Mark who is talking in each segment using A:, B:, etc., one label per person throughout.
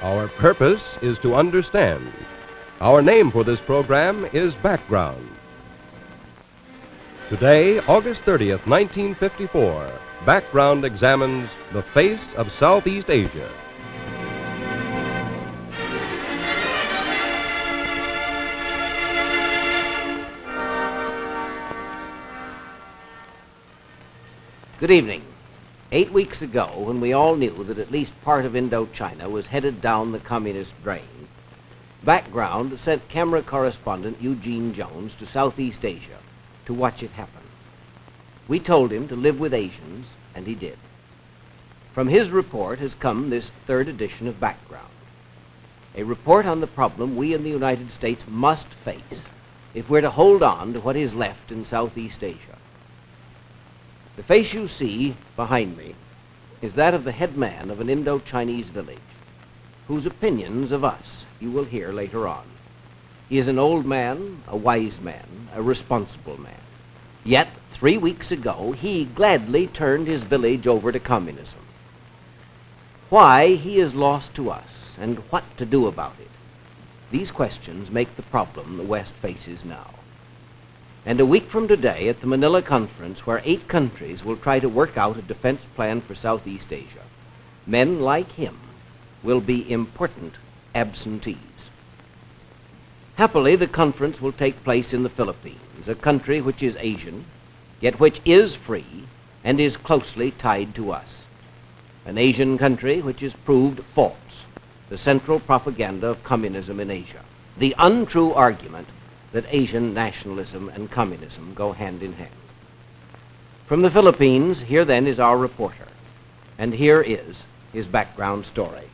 A: Our purpose is to understand. Our name for this program is Background. Today, August 30th, 1954, Background examines the face of Southeast Asia.
B: Good evening. 8 weeks ago, when we all knew that at least part of Indochina was headed down the communist drain, Background sent camera correspondent Eugene Jones to Southeast Asia to watch it happen. We told him to live with Asians, and he did. From his report has come this third edition of Background, a report on the problem we in the United States must face if we're to hold on to what is left in Southeast Asia. The face you see behind me is that of the head man of an Indo-Chinese village, whose opinions of us you will hear later on. He is an old man, a wise man, a responsible man. Yet, 3 weeks ago, he gladly turned his village over to communism. Why he is lost to us, and what to do about it, these questions make the problem the West faces now. And a week from today, at the Manila Conference, where 8 countries will try to work out a defense plan for Southeast Asia, men like him will be important absentees. Happily, the conference will take place in the Philippines, a country which is Asian, yet which is free and is closely tied to us. An Asian country which has proved false, the central propaganda of communism in Asia, the untrue argument that Asian nationalism and communism go hand in hand. From the Philippines, here then is our reporter, and here is his background story.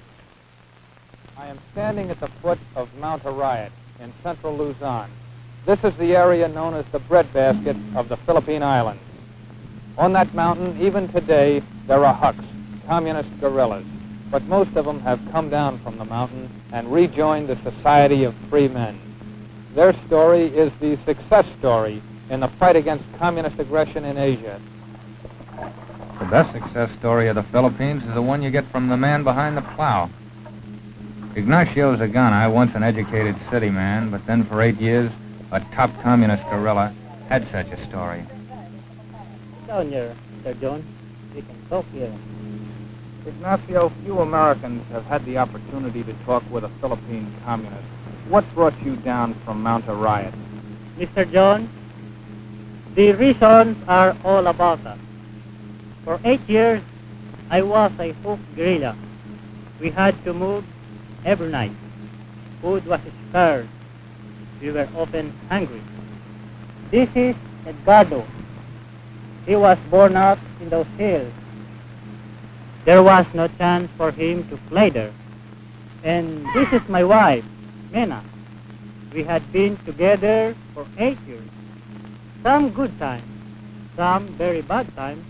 C: I am standing at the foot of Mount Arayat in central Luzon. This is the area known as the breadbasket of the Philippine Islands. On that mountain, even today, there are huks, communist guerrillas, but most of them have come down from the mountain and rejoined the Society of Free Men. Their story is the success story in the fight against communist aggression in Asia.
D: The best success story of the Philippines is the one you get from the man behind the plow. Ignacio Zagana, once an educated city man, but then for 8 years a top communist guerrilla, had such a story.
E: Down here, Mr. John. We can talk here.
C: Ignacio, few Americans have had the opportunity to talk with a Philippine communist. What brought you down from Mount Arayat?
E: Mr. John, the reasons are all about us. For 8 years, I was a hook guerrilla. We had to move every night. Food was scarce. We were often hungry. This is Edgardo. He was born out in those hills. There was no chance for him to play there. And this is my wife, Mena. We had been together for 8 years. Some good times, some very bad times,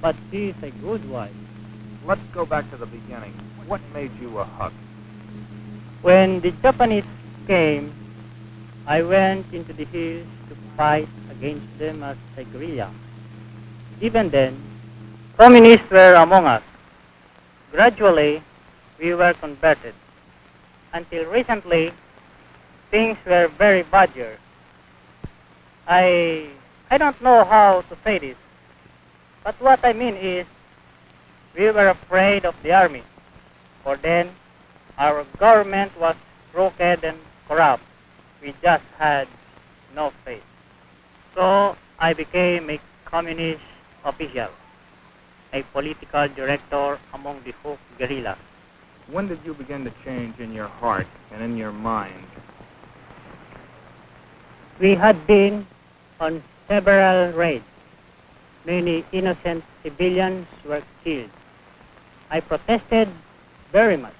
E: but she is a good wife.
C: Let's go back to the beginning. What made you a huk?
E: When the Japanese came, I went into the hills to fight against them as a guerrilla. Even then, communists were among us. Gradually, we were converted. Until recently, things were very bad here. I don't know how to say this, but what I mean is, we were afraid of the army, for then our government was crooked and corrupt. We just had no faith. So I became a communist official, a political director among the hook guerrillas.
C: When did you begin to change in your heart and in your mind?
E: We had been on several raids. Many innocent civilians were killed. I protested very much.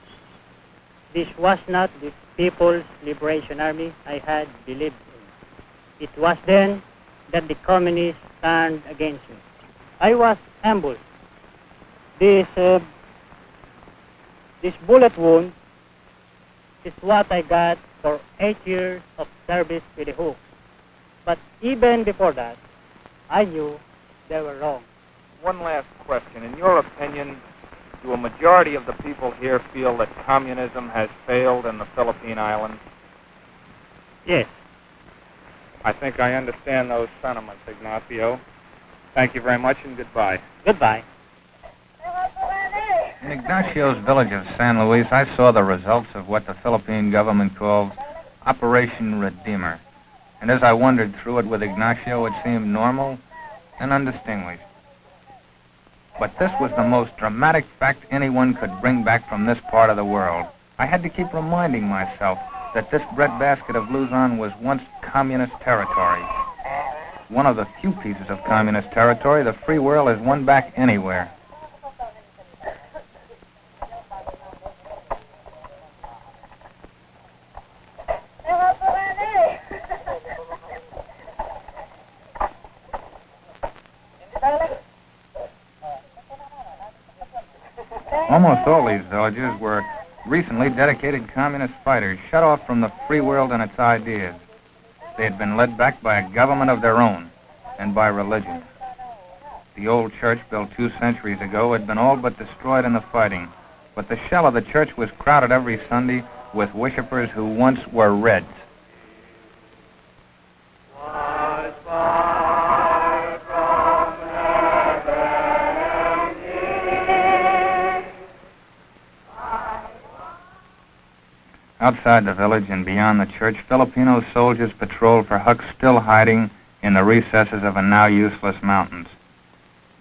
E: This was not the People's Liberation Army I had believed in. It was then that the communists turned against me. I was ambushed. This bullet wound is what I got for 8 years of service with the Hooks. But even before that, I knew they were wrong.
C: One last question. In your opinion, do a majority of the people here feel that communism has failed in the Philippine Islands?
E: Yes.
C: I think I understand those sentiments, Ignacio. Thank you very much and goodbye.
E: Goodbye.
D: In Ignacio's village of San Luis, I saw the results of what the Philippine government calls Operation Redeemer. And as I wandered through it with Ignacio, it seemed normal and undistinguished. But this was the most dramatic fact anyone could bring back from this part of the world. I had to keep reminding myself that this breadbasket of Luzon was once communist territory. One of the few pieces of communist territory the free world has won back anywhere. Almost all these villages were recently dedicated communist fighters, shut off from the free world and its ideas. They had been led back by a government of their own and by religion. The old church, built 2 centuries ago, had been all but destroyed in the fighting, but the shell of the church was crowded every Sunday with worshippers who once were Reds. Outside the village and beyond the church, Filipino soldiers patrolled for Hucks still hiding in the recesses of a now useless mountains.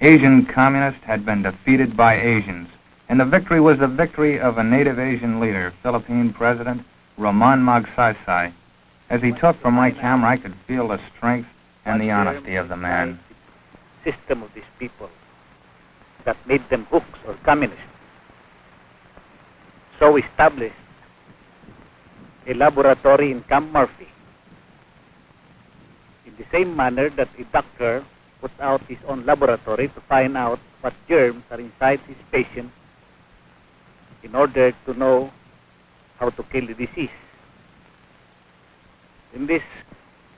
D: Asian communists had been defeated by Asians, and the victory was the victory of a native Asian leader, Philippine President Roman Magsaysay. As he talked from my camera, I could feel the strength and the honesty of the man.
E: System of these people that made them hooks or communists. So established a laboratory in Camp Murphy. In the same manner that a doctor puts out his own laboratory to find out what germs are inside his patient in order to know how to kill the disease. In this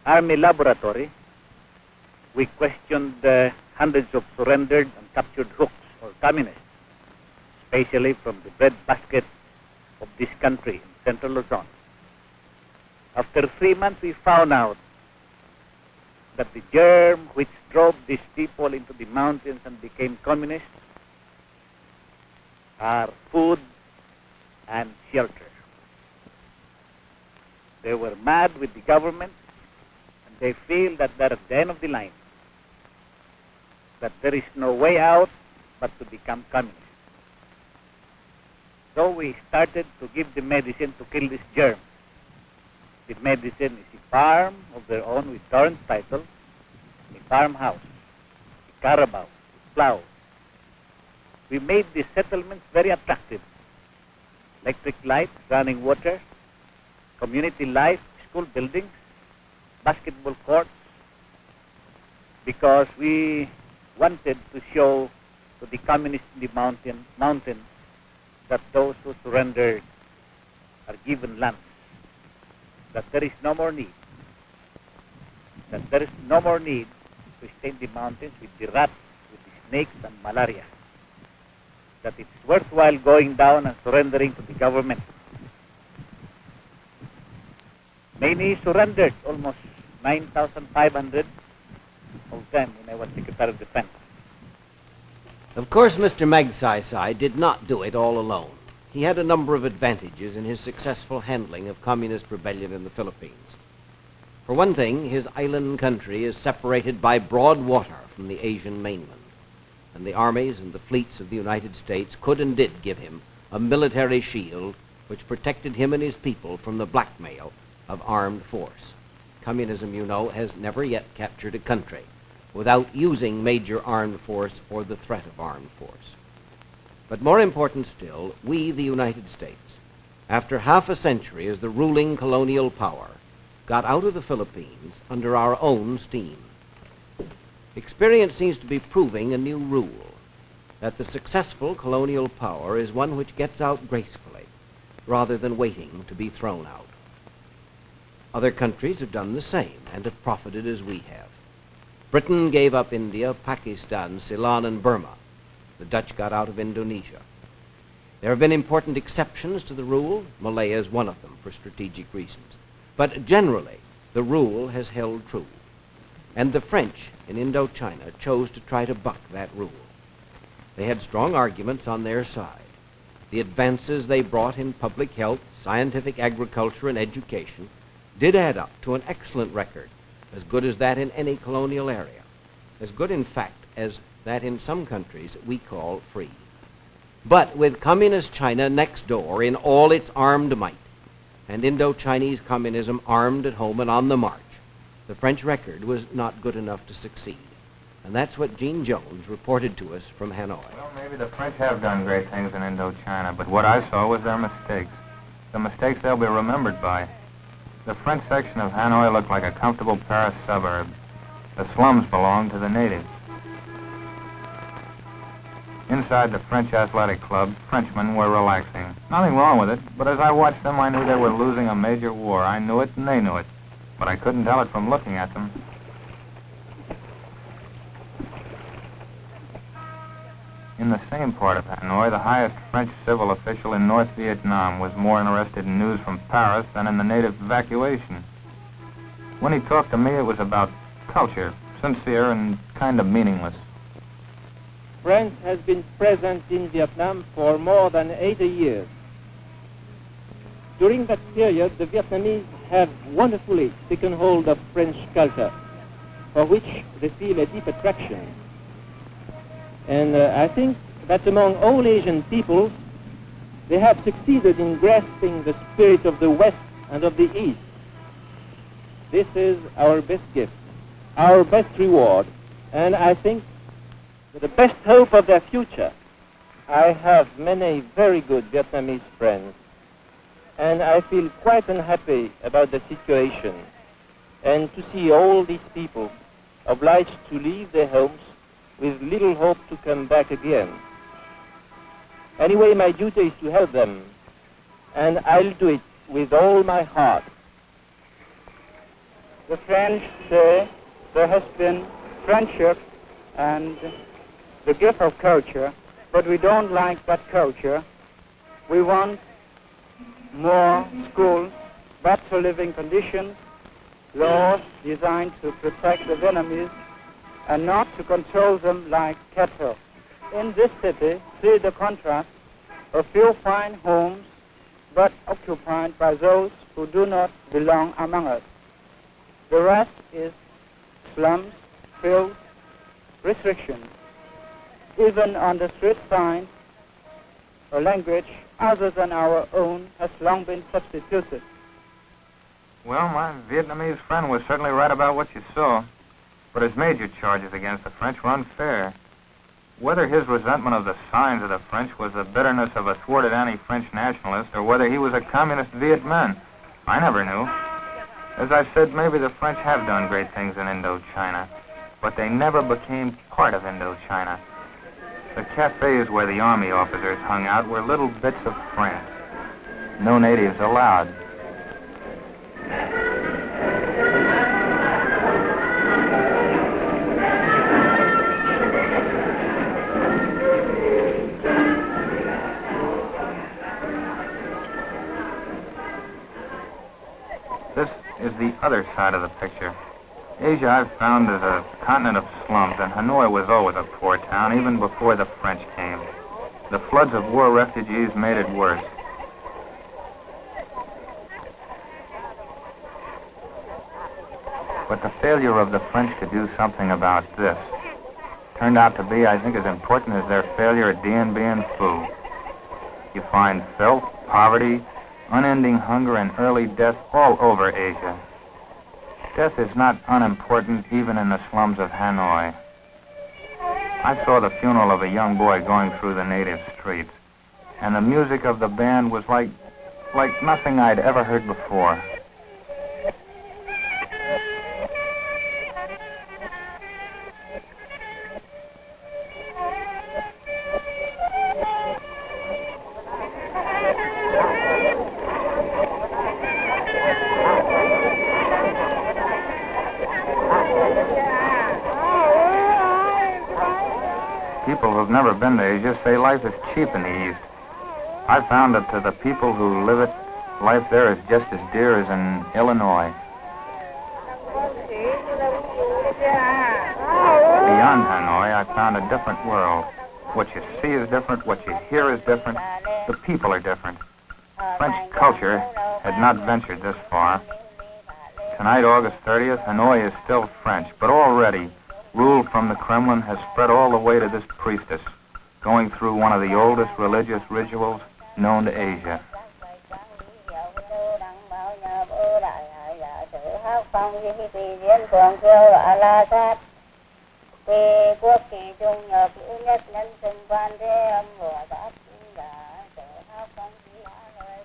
E: army laboratory, we questioned hundreds of surrendered and captured hooks or communists, especially from the breadbasket of this country in central Luzon. After 3 months, we found out that the germ which drove these people into the mountains and became communists are food and shelter. They were mad with the government, and they feel that they're at the end of the line, that there is no way out but to become communists. So we started to give the medicine to kill this germ. The medicine is a farm of their own with current title, a farmhouse, a carabao, a plow. We made the settlements very attractive. Electric lights, running water, community life, school buildings, basketball courts, because we wanted to show to the communists in the mountain that those who surrendered are given lands, that there is no more need, that there is no more need to stay in the mountains with the rats, with the snakes and malaria, that it's worthwhile going down and surrendering to the government. Many surrendered, almost 9,500 of them when I was Secretary of Defense.
B: Of course, Mr. Magsaysay did not do it all alone. He had a number of advantages in his successful handling of communist rebellion in the Philippines. For one thing, his island country is separated by broad water from the Asian mainland, and the armies and the fleets of the United States could and did give him a military shield which protected him and his people from the blackmail of armed force. Communism, you know, has never yet captured a country without using major armed force or the threat of armed force. But more important still, we, the United States, after half a century as the ruling colonial power, got out of the Philippines under our own steam. Experience seems to be proving a new rule, that the successful colonial power is one which gets out gracefully, rather than waiting to be thrown out. Other countries have done the same and have profited as we have. Britain gave up India, Pakistan, Ceylon, and Burma. The Dutch got out of Indonesia. There have been important exceptions to the rule. Malaya is one of them for strategic reasons. But generally, the rule has held true. And the French in Indochina chose to try to buck that rule. They had strong arguments on their side. The advances they brought in public health, scientific agriculture, and education did add up to an excellent record, as good as that in any colonial area, as good, in fact, as that in some countries we call free. But with communist China next door in all its armed might, and Indo-Chinese communism armed at home and on the march, the French record was not good enough to succeed. And that's what Gene Jones reported to us from Hanoi.
D: Well, maybe the French have done great things in Indochina, but what I saw was their mistakes. The mistakes they'll be remembered by. The French section of Hanoi looked like a comfortable Paris suburb. The slums belonged to the natives. Inside the French athletic club, Frenchmen were relaxing. Nothing wrong with it, but as I watched them, I knew they were losing a major war. I knew it and they knew it, but I couldn't tell it from looking at them. In the same part of Hanoi, the highest French civil official in North Vietnam was more interested in news from Paris than in the native evacuation. When he talked to me, it was about culture, sincere and kind of meaningless.
F: France has been present in Vietnam for more than 80 years. During that period, the Vietnamese have wonderfully taken hold of French culture, for which they feel a deep attraction. And I think that among all Asian peoples, they have succeeded in grasping the spirit of the West and of the East. This is our best gift, our best reward, and I think the best hope of their future. I have many very good Vietnamese friends, and I feel quite unhappy about the situation, and to see all these people obliged to leave their homes with little hope to come back again. Anyway, my duty is to help them, and I'll do it with all my heart.
G: The French say there has been friendship and the gift of culture, but we don't like that culture. We want more schools, better living conditions, laws designed to protect the Vietnamese and not to control them like cattle. In this city, see the contrast, a few fine homes, but occupied by those who do not belong among us. The rest is slums, filth, restrictions. Even on the street signs, a language other than our own has long been substituted.
D: Well, my Vietnamese friend was certainly right about what you saw. But his major charges against the French were unfair. Whether his resentment of the signs of the French was the bitterness of a thwarted anti-French nationalist, or whether he was a communist Viet Minh, I never knew. As I said, maybe the French have done great things in Indochina, but they never became part of Indochina. The cafes where the army officers hung out were little bits of France. No natives allowed. This is the other side of the picture. Asia I've found is a continent of slums, and Hanoi was always a poor town, even before the French came. The floods of war refugees made it worse. But the failure of the French to do something about this turned out to be, I think, as important as their failure at Dien Bien Phu. You find filth, poverty, unending hunger, and early death all over Asia. Death is not unimportant even in the slums of Hanoi. I saw the funeral of a young boy going through the native streets, and the music of the band was like nothing I'd ever heard before. People who've never been to Asia say life is cheap in the East. I found that to the people who live it, life there is just as dear as in Illinois. Beyond Hanoi, I found a different world. What you see is different, what you hear is different, the people are different. French culture had not ventured this far. Tonight, August 30th, Hanoi is still French, but already rule from the Kremlin has spread all the way to this priestess, going through one of the oldest religious rituals known to Asia.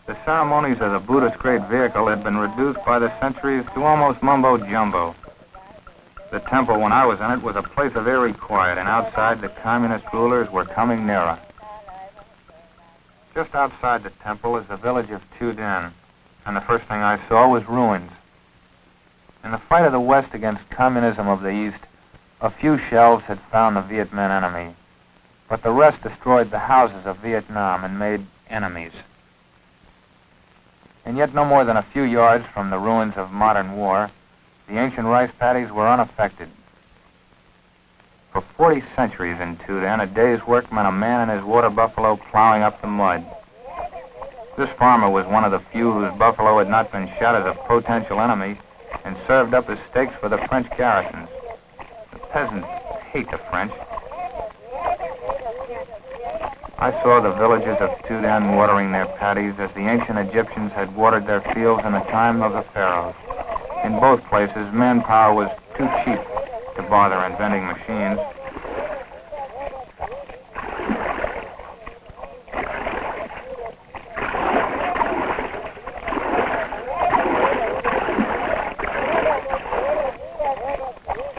D: The ceremonies of the Buddhist great vehicle had been reduced by the centuries to almost mumbo-jumbo. The temple, when I was in it, was a place of eerie quiet, and outside the communist rulers were coming nearer. Just outside the temple is the village of Tudin, and the first thing I saw was ruins. In the fight of the West against communism of the East, a few shells had found the Viet Minh enemy, but the rest destroyed the houses of Vietnam and made enemies. And yet no more than a few yards from the ruins of modern war, the ancient rice paddies were unaffected. For 40 centuries in Tudin, a day's work meant a man and his water buffalo plowing up the mud. This farmer was one of the few whose buffalo had not been shot as a potential enemy and served up as steaks for the French garrisons. The peasants hate the French. I saw the villages of Tudin watering their paddies as the ancient Egyptians had watered their fields in the time of the pharaohs. In both places, manpower was too cheap to bother inventing machines.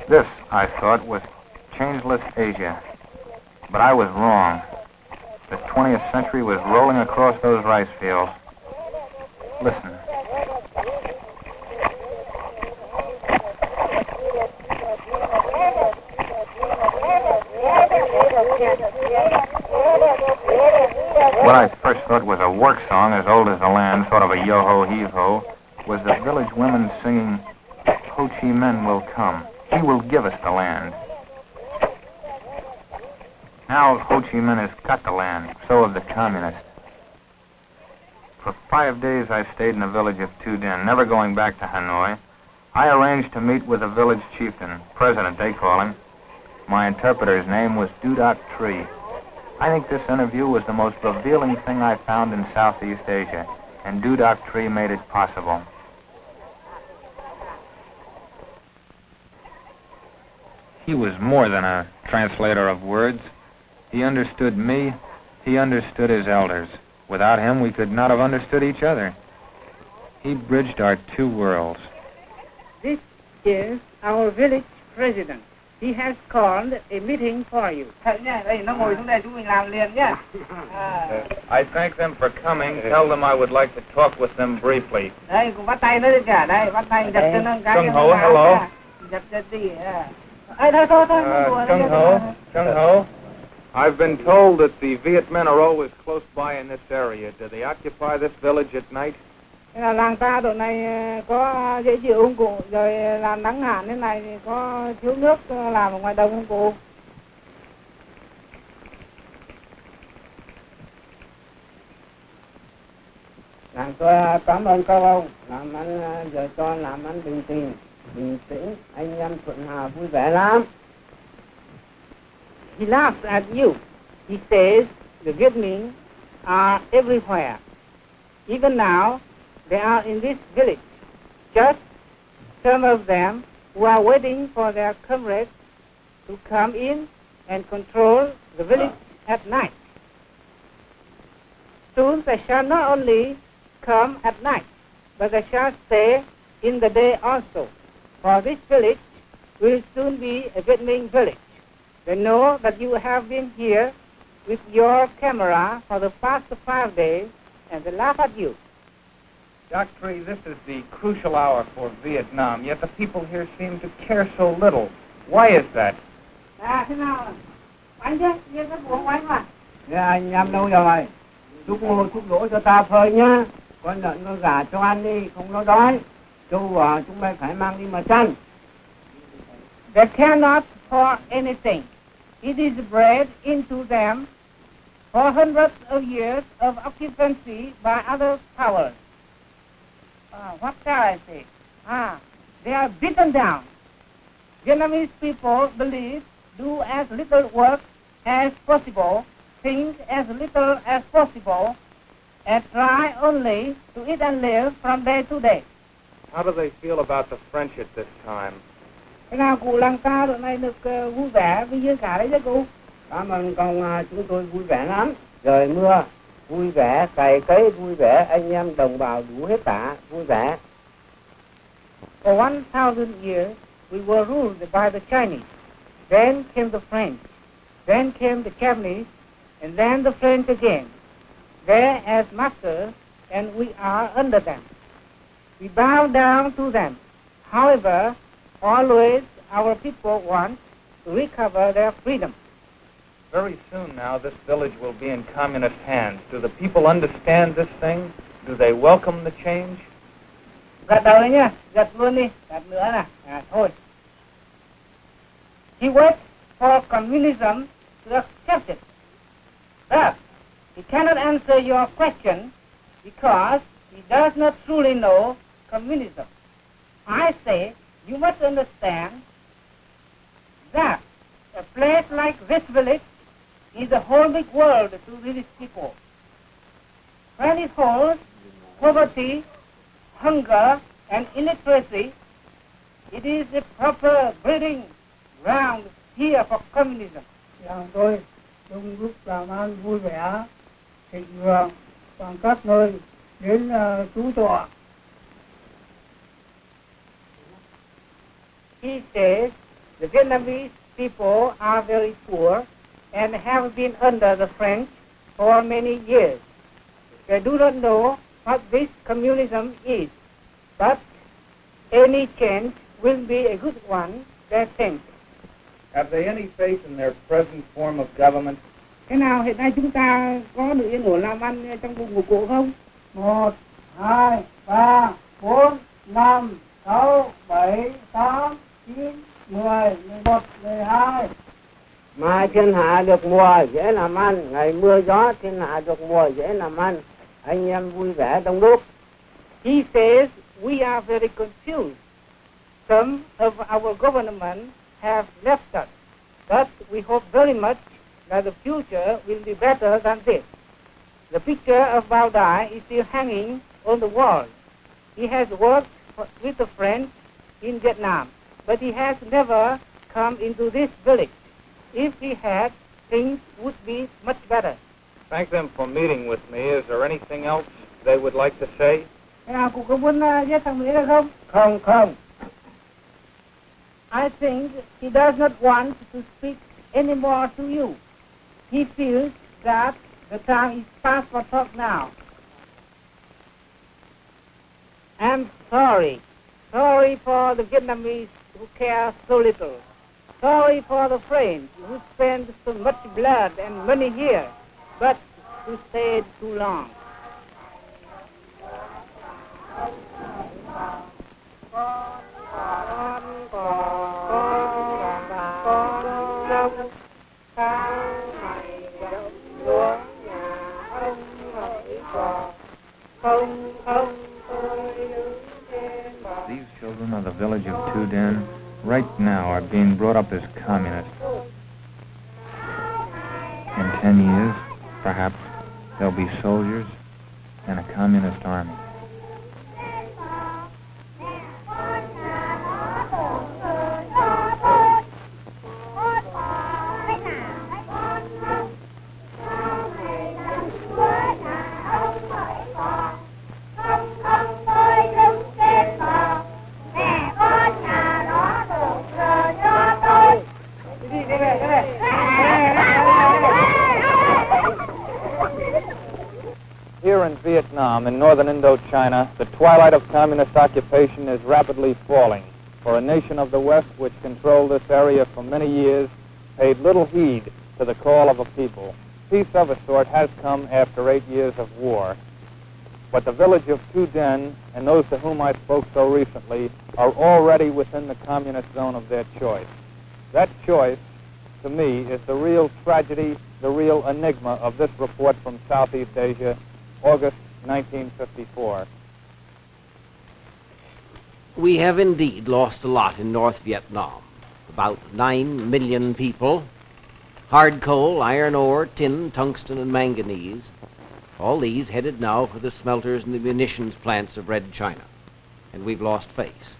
D: This, I thought, was changeless Asia. But I was wrong. The 20th century was rolling across those rice fields. Listen. What I first thought was a work song as old as the land, sort of a yo-ho, heave-ho, was the village women singing, Ho Chi Minh will come. He will give us the land. Now Ho Chi Minh has got the land, so have the communists. For 5 days I stayed in the village of Tudin, never going back to Hanoi. I arranged to meet with the village chieftain, president they call him. My interpreter's name was Dudak Tree. I think this interview was the most revealing thing I found in Southeast Asia, and Dudak Tree made it possible. He was more than a translator of words. He understood me. He understood his elders. Without him, we could not have understood each other. He bridged our two worlds.
H: This is our village president. He has called a meeting for you.
D: I thank them for coming. Tell them I would like to talk with them briefly. Jung Ho, hello. Jung Ho. I've been told that the Viet Minh are always close by in this area. Do they occupy this village at night?
H: Làng ta độ này có dễ chịu không cụ? Rồi làm nắng hạn thế này thì có thiếu nước làm ở ngoài đồng không cụ? Làm tôi cảm ơn các ông. Làm ăn giờ cho làm ăn bình tĩnh, anh em thuận hòa vui vẻ lắm. He laughs at you. He says the Viet Minh are everywhere. Even now, they are in this village. Just some of them who are waiting for their comrades to come in and control the village at night. Soon they shall not only come at night, but they shall stay in the day also. For this village will soon be a Viet Minh village. They know that you have been here with your camera for the past 5 days, and they laugh at you.
D: Doctor, this is the crucial hour for Vietnam, yet the people here seem to care so little. Why is that?
H: Thế nào? Anh chứ, như cái buồng của anh mà.
G: Anh em đâu rồi?
H: Chúc ngô chúc lỗ cho ta phơi nhá. Con lợn con gà cho ăn đi, không nó đói. Trâu bò chúng mày phải mang đi mà chăn. They cannot pour anything. It is bred into them for hundreds of years of occupancy by other powers. What shall I say? They are beaten down. Vietnamese people believe, do as little work as possible, think as little as possible, and try only to eat and live from day to day.
C: How do they feel about the French at this time?
H: Thế nào cụ làng ta độ này được vui vẻ với dân cả đấy chứ cụ? Cảm ơn con, chúng tôi vui vẻ lắm. Trời mưa, vui vẻ, cày cấy vui vẻ, anh em đồng bào đủ hết cả, vui vẻ. For 1,000 years, we were ruled by the Chinese. Then came the French. Then came the Japanese, and then the French again. They're as masters, and we are under them. We bow down to them. However, always our people want to recover their freedom.
C: Very soon now, this village will be in communist hands. Do the people understand this thing? Do they welcome the change?
H: Gật đầu đấy nhá, gật luôn đi, gật nữa nè, thôi. He waits for communism to accept it. But he cannot answer your question because he does not truly know communism. I say you must understand that a place like this village is a whole big world to these people. When it holds poverty, hunger, and illiteracy, it is a proper breeding ground here for communism. Tôi đông đúc làm ăn vui vẻ, thịnh vượng bằng các nơi đến trú tọa. He says the Vietnamese people are very poor and have been under the French for many years. They do not know what this communism is, but any change will be a good one, they think.
C: Have they any faith in their present form of government?
H: Thế nào hiện nay chúng ta có được yên ổn làm ăn trong vùng của cụ không? 1, 2, 3, 4, 5, 6, 7, 8, 9, 10, 11, 12. Mai thiên hạ được mùa dễ làm ăn, ngày mưa gió thiên hạ được mùa dễ làm ăn. Anh em vui vẻ đông đúc. He says we are very confused. Some of our government have left us, but we hope very much that the future will be better than this. The picture of Bao Dai is still hanging on the wall. He has worked with the French in Vietnam, but he has never come into this village. If he had, things would be much better.
C: Thank them for meeting with me. Is there anything else they would like to say?
H: Cụ có muốn viết thằng Mỹ được không? Không, không. I think he does not want to speak anymore to you. He feels that the time is past for talk now. I'm sorry. Sorry for the Vietnamese who care so little. Sorry for the French who spend so much blood and money here, but who stayed too long.
D: These children of the village of Tu Dinh right now are being brought up as communists. In 10 years, perhaps, they'll be soldiers in a communist army.
C: Here in Vietnam, in northern Indochina, the twilight of communist occupation is rapidly falling. For a nation of the West which controlled this area for many years paid little heed to the call of a people. Peace of a sort has come after 8 years of war, but the village of Tudin and those to whom I spoke so recently are already within the communist zone of their choice. That choice, to me, is the real tragedy, the real enigma of this report from Southeast Asia, August 1954.
B: We have indeed lost a lot in North Vietnam. About 9 million people, hard coal, iron ore, tin, tungsten, and manganese, all these headed now for the smelters and the munitions plants of Red China. And we've lost face.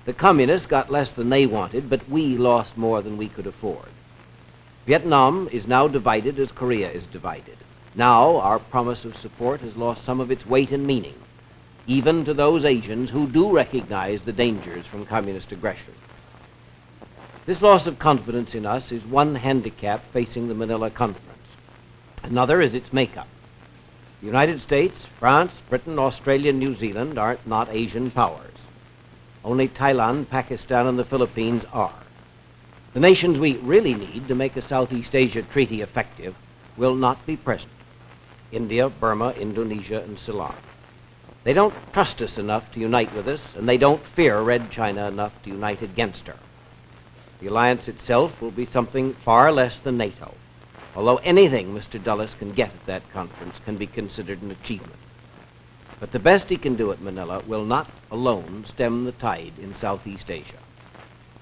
B: The communists got less than they wanted, but we lost more than we could afford. Vietnam is now divided as Korea is divided. Now our promise of support has lost some of its weight and meaning, even to those Asians who do recognize the dangers from communist aggression. This loss of confidence in us is one handicap facing the Manila Conference. Another is its makeup. The United States, France, Britain, Australia, and New Zealand are not Asian powers. Only Thailand, Pakistan, and the Philippines are. The nations we really need to make a Southeast Asia treaty effective will not be present. India, Burma, Indonesia, and Ceylon. They don't trust us enough to unite with us, and they don't fear Red China enough to unite against her. The alliance itself will be something far less than NATO, although anything Mr. Dulles can get at that conference can be considered an achievement. But the best he can do at Manila will not alone stem the tide in Southeast Asia.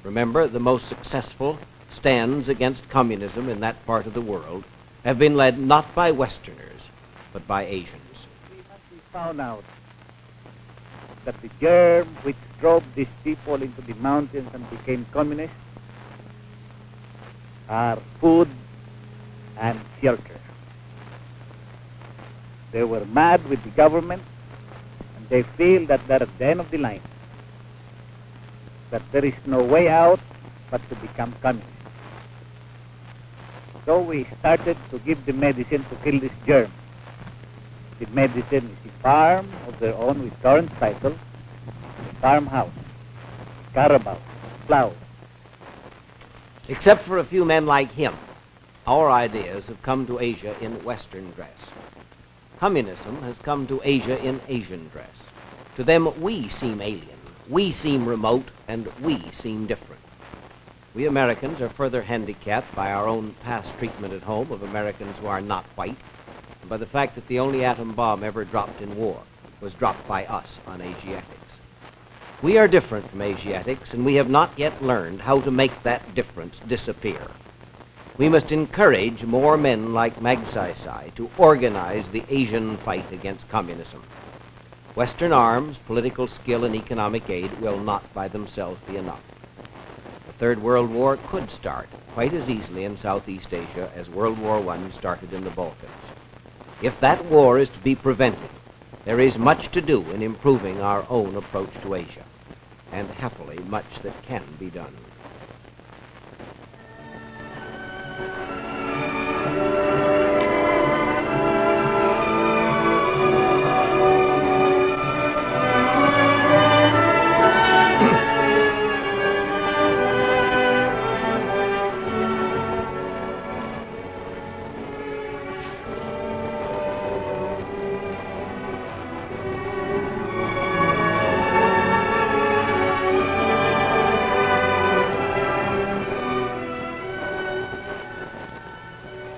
B: Remember, the most successful stands against communism in that part of the world have been led not by Westerners, but by Asians.
I: We must be found out that the germ which drove these people into the mountains and became communists are food and shelter. They were mad with the government, and they feel that they're at the end of the line, that there is no way out but to become communist. So we started to give the medicine to kill this germ. The medicine is a farm of their own with current title, a farmhouse, a carabao, plow.
B: Except for a few men like him, our ideas have come to Asia in Western dress. Communism has come to Asia in Asian dress. To them, we seem alien, we seem remote, and we seem different. We Americans are further handicapped by our own past treatment at home of Americans who are not white, and by the fact that the only atom bomb ever dropped in war was dropped by us on Asiatics. We are different from Asiatics, and we have not yet learned how to make that difference disappear. We must encourage more men like Magsaysay to organize the Asian fight against communism. Western arms, political skill, and economic aid will not by themselves be enough. The Third World War could start quite as easily in Southeast Asia as World War I started in the Balkans. If that war is to be prevented, there is much to do in improving our own approach to Asia, and happily much that can be done.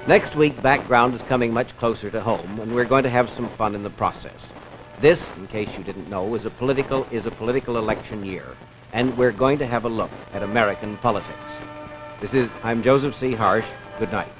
B: Next week, Background is coming much closer to home, and we're going to have some fun in the process. This, in case you didn't know, is a political election year, and we're going to have a look at American politics. I'm Joseph C. Harsh. Good night.